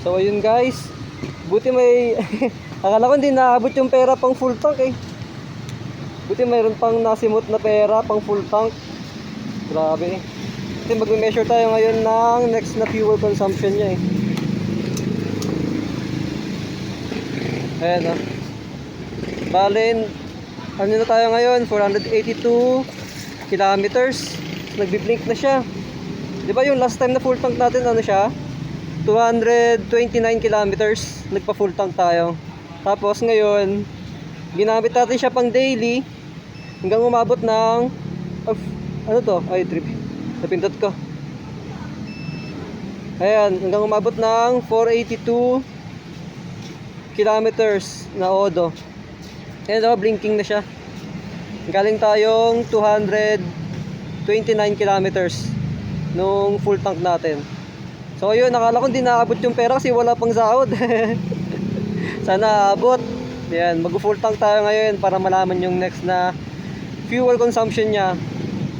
So ayun guys, buti may akala ko hindi naabot yung pera pang full tank eh. Buti mayroon pang nasimot na pera pang full tank. Grabe. Kasi magme-measure tayo ngayon ng next na fuel consumption niya eh. Ayan oh. Bale, ano na tayo ngayon? 482 kilometers. Nagbi-blink na siya. Di ba yung last time na full tank natin ano siya? 229 kilometers. Nagpa full tank tayo. Tapos ngayon, ginamit natin siya pang daily hanggang umabot ng ano to? Ay, trip. Napindot ko. Ayan, hanggang umabot ng 482 kilometers na odo. Ayan daw, blinking na siya. Galing tayong 229 kilometers nung full tank natin. So ayun, nakala ko hindi naabot yung pera kasi wala pang sahod. Sana abot. Ayan, mag-full tank tayo ngayon para malaman yung next na fuel consumption niya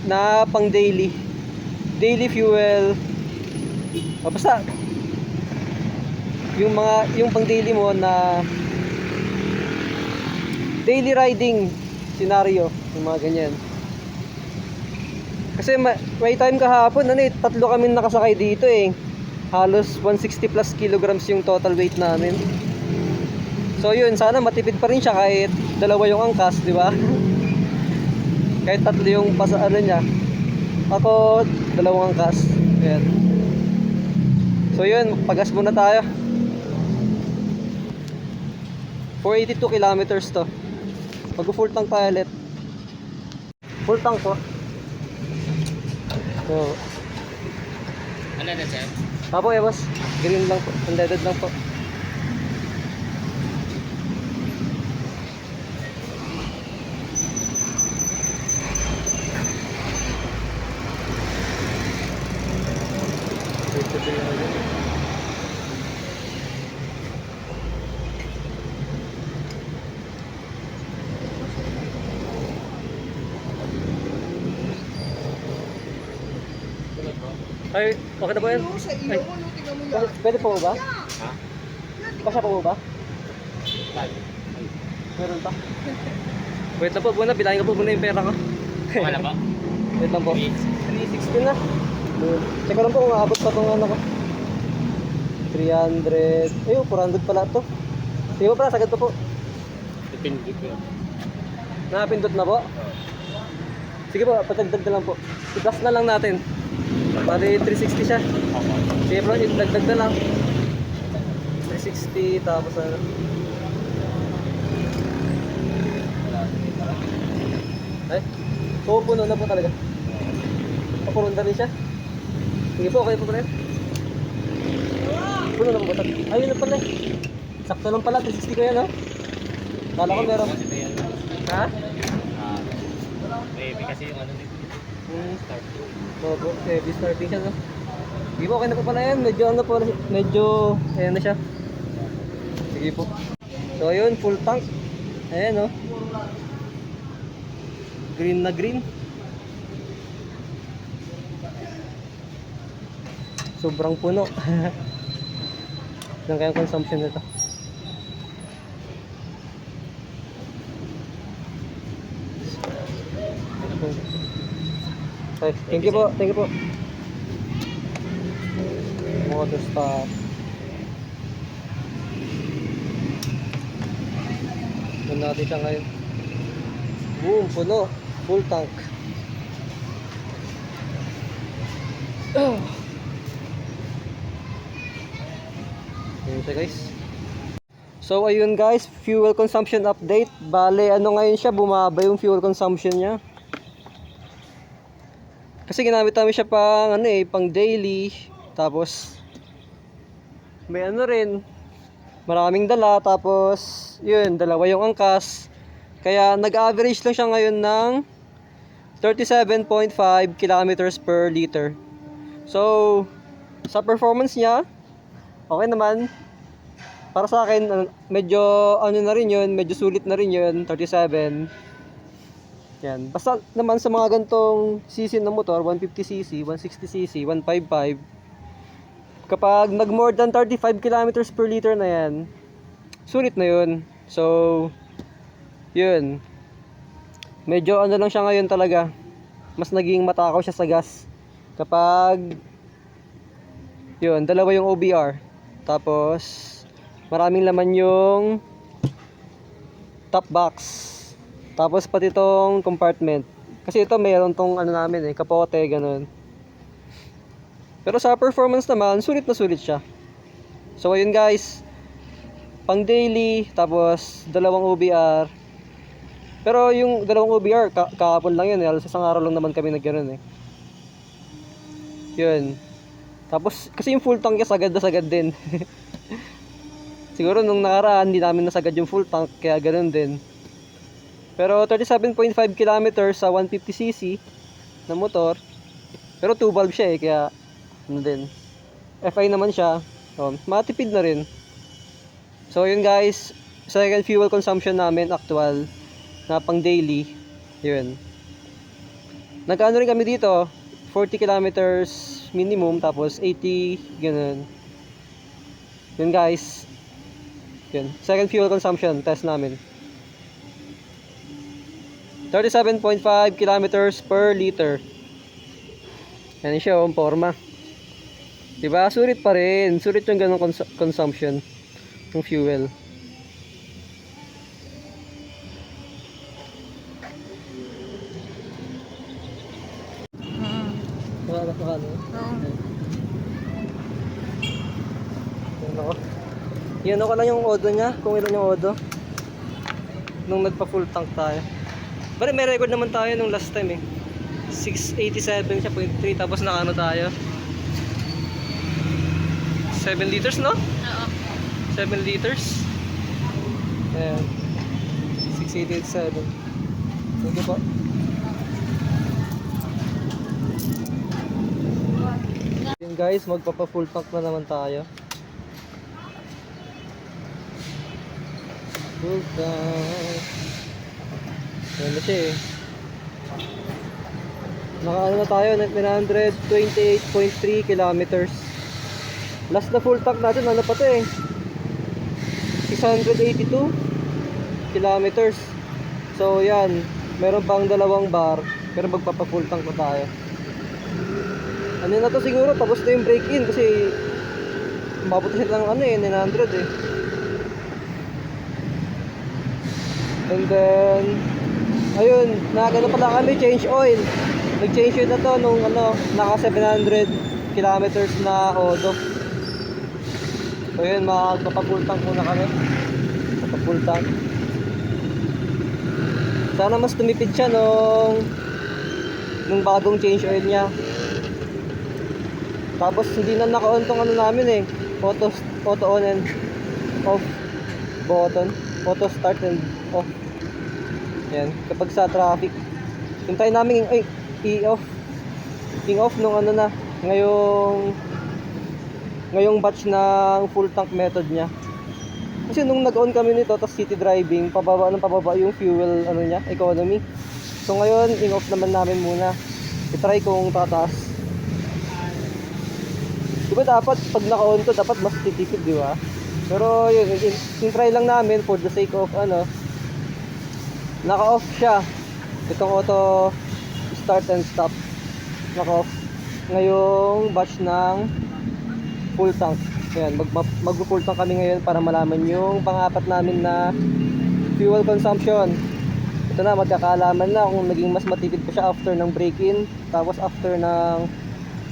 na pang daily fuel. O basta yung pang daily mo na daily riding scenario, yung mga ganyan. Kasi may time kahapon ano eh, 3 kami nakasakay dito eh. Halos 160 plus kilograms yung total weight namin. So yun, sana matipid pa rin siya kahit dalawa yung angkas, di ba? Kahit 3 yung ano niya. Ako, 2 angkas. Ayan. So yun, pagas muna tayo. 482 kilometers to. Mag-full tank tayo ulit. Full tank po. So, Unleaded, sir? Apo eh boss, green lang po, unleaded lang po. Ay, okay na ba yan? Ay, pwede po ba? Ha? Kasya po ba? Meron pa? Wait lang po muna, bilangin ko po muna yung pera ko. Okay na ba? Wait lang po. 360 na. Check ko lang po kung aabot pa itong ano ko. 300. Ayun, 400 pala ito. Sige po pala, sagad pa po. Depende ko. Nakapindot na po? Sige po, patagdag na lang po. I-plus na lang natin. Bali 360 siya. Sige bro, dagdag na lang. 360 tapos ano. Ay, pupuno na po talaga. Papurunda rin siya. Sige po, okay po pala yun. Puno na po ba? Ayun na pala. Sakto lang pala, 360 ko yan no? Kala ko meron. Ha? Maybe kasi yung ano nito. Start. Opo, heavy starting siya no? Sige po, okay na po pala yan. Medyo ano po, medyo ayan na siya. Sige po. So ayun, full tank. Ayan no? Green na green. Sobrang puno. Yan kayang consumption nito. Okay, thank you po, thank you po. Motor stop. Doon natin siya ngayon. Boom, puno. Full tank. Ayun siya guys. So ayun guys, fuel consumption update. Bale ano ngayon siya, bumaba yung fuel consumption niya. Kasi ginamit namin siya pang ano eh, pang daily. Tapos may ano rin, maraming dala. Tapos yun, dalawa yung angkas. Kaya nag-average lang siya ngayon ng 37.5 kilometers per liter. So sa performance niya, okay naman. Para sa akin, medyo ano na rin yun, medyo sulit na rin yun, 37. Yan. Basta naman sa mga gantong cc ng motor, 150cc, 160cc, 155, Kapag nag more than 35 kilometers per liter na yan, sulit na yun. So, yun. Medyo ano lang siya ngayon talaga. Mas naging matakaw siya sa gas. Kapag, yun, dalawa yung OBR. Tapos, maraming laman yung top box. Tapos pati itong compartment. Kasi ito mayroon tong ano namin kapote, ganun. Pero sa performance naman, sulit na sulit siya. So ayun guys, pang daily, tapos dalawang OBR. Pero yung dalawang OBR, kahapon lang yun Alas isang araw lang naman kami nagkaroon Yun. Tapos, kasi yung full tank niya sagad na sagad din. Siguro nung nakaraan, hindi namin nasagad yung full tank, kaya ganun din. Pero 37.5 kilometers sa 150cc na motor. Pero 2 valve siya kaya ano din. FI naman siya. Matipid na rin. So yun guys, second fuel consumption namin actual na pang daily. Yun. Nagkaano rin kami dito, 40 kilometers minimum tapos 80 ganun. Yun guys. Yun. Second fuel consumption test namin. 37.5 kilometers per liter. Yan siya ang forma. Diba? Sulit pa rin. Sulit yung ganong consumption ng fuel. Ano? Yan ako lang yung odo niya. Kung ilan yung odo. Nung nagpa full tank tayo. Bale, may record naman tayo nung last time 687 siya, 0.3. Tapos nakano tayo? 7 liters, no? Oo. 7 liters. Ayan. 6887. Sige po. Yun guys, magpapa full tank na naman tayo. Full tank. Ayan na siya Nakaano na tayo, 928.3 kilometers. Last na full tank natin, ano pa to 682 kilometers. So yan, meron pang dalawang bar, pero magpapa full tank na tayo. Ano na to siguro, tapos na yung break-in kasi umabot na siya ng 900 And then ayun, nagano pala kami, change oil. Nag-change oil na to nung naka 700 kilometers na odo. So yun, magpapafull tank muna kami. Papafull tank. Sana mas tumipid siya nung bagong change oil niya. Tapos hindi na naka-on tong namin auto on and off button. Auto start and off. Yan, kapag sa traffic. Hintayin namin i-off. I-off nung ngayong batch ng full tank method niya. Kasi nung nag-on kami nito, tapos city driving, pababa yung fuel niya, economy. So ngayon, i-off naman namin muna. I-try kung tataas. Diba dapat pag naka-on to, dapat mas titipid, di ba? Pero yun, in-try lang namin for the sake of naka-off siya. Itong auto start and stop. Naka-off. Ngayong batch ng full tank. Ayan, mag-full tank kami ngayon para malaman yung pang-apat namin na fuel consumption. Ito na, magkakaalaman na kung naging mas matipid pa siya after ng break-in, tapos after ng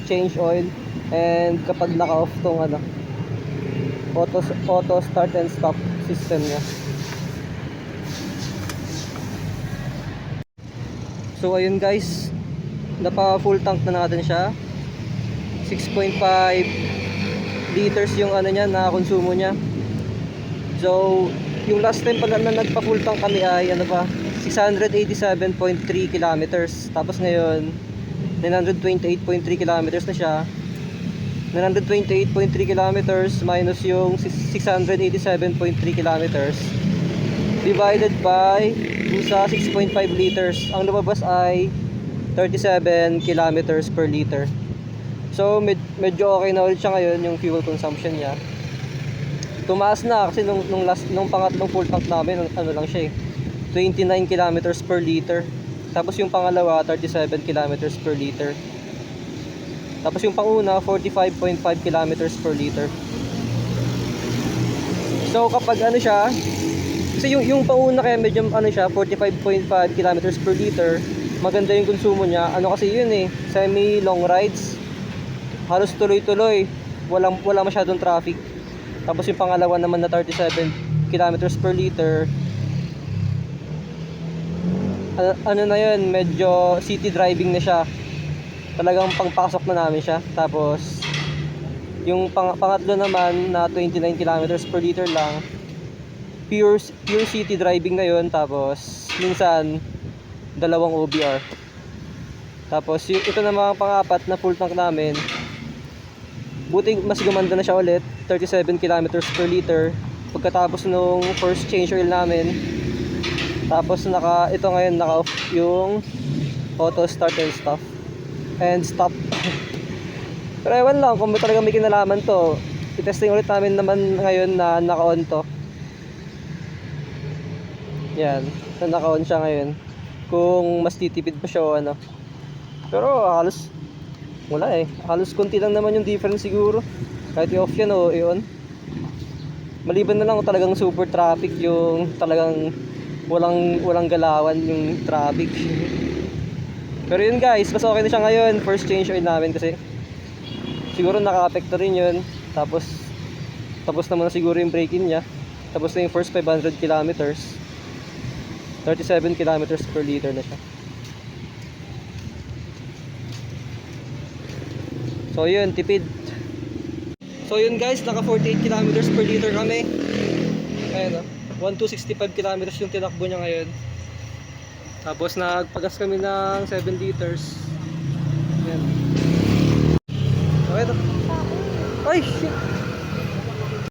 change oil, and kapag naka-off tong auto start and stop system niya. So ayun guys, napa full tank na natin siya. 6.5 liters yung niya, na konsumo niya. So yung last time pa na nagpa full tank kami ay 687.3 kilometers. Tapos ngayon 928.3 kilometers na siya. 928.3 kilometers minus yung 687.3 kilometers divided by sa 6.5 liters. Ang lumabas ay 37 kilometers per liter. So medyo okay na ulit siya ngayon yung fuel consumption niya. Tumaas na kasi nung pangatlong full tank namin ano lang siya 29 kilometers per liter. Tapos yung pangalawa 37 kilometers per liter. Tapos yung panguna 45.5 kilometers per liter. So kapag ano siya, kasi yung panguna kaya medyo ano siya 45.5 kilometers per liter, maganda yung konsumo niya. Ano kasi yun semi long rides. Halos tuloy-tuloy, wala masyadong traffic. Tapos yung pangalawa naman na 37 kilometers per liter, ano na yun, medyo city driving na siya. Talagang pangpasok na namin siya. Tapos yung pangatlo naman na 29 kilometers per liter lang, pure city driving na yun. Tapos minsan dalawang OBR. Tapos ito naman pang-apat na full tank namin, buti mas gumanda na siya ulit, 37 kilometers per liter pagkatapos nung first change oil namin. Tapos ito ngayon naka-off yung auto start and stop. Pero ewan lang kung talaga may kinalaman to. I-testing ulit namin naman ngayon na naka-on to. Yan, naka-on siya ngayon. Kung mas titipid pa siya o ano. Pero halos wala halos konti lang naman yung difference siguro. Kahit i-off yan o i-on. Maliban na lang kung talagang super traffic, yung talagang walang galawan yung traffic. Pero yun guys, mas okay na siya ngayon. First change oil namin kasi siguro naka-apekto rin yun. Tapos naman na siguro yung braking niya. Tapos na yung first 500 kilometers, 37 kilometers per liter na siya. So yun, tipid. So yun guys, naka 48 kilometers per liter kami. Ayun 1265 kilometers yung tinakbo niya ngayon. Tapos nagpagas kami ng 7 liters. Ayan. Okay to. Ay shit.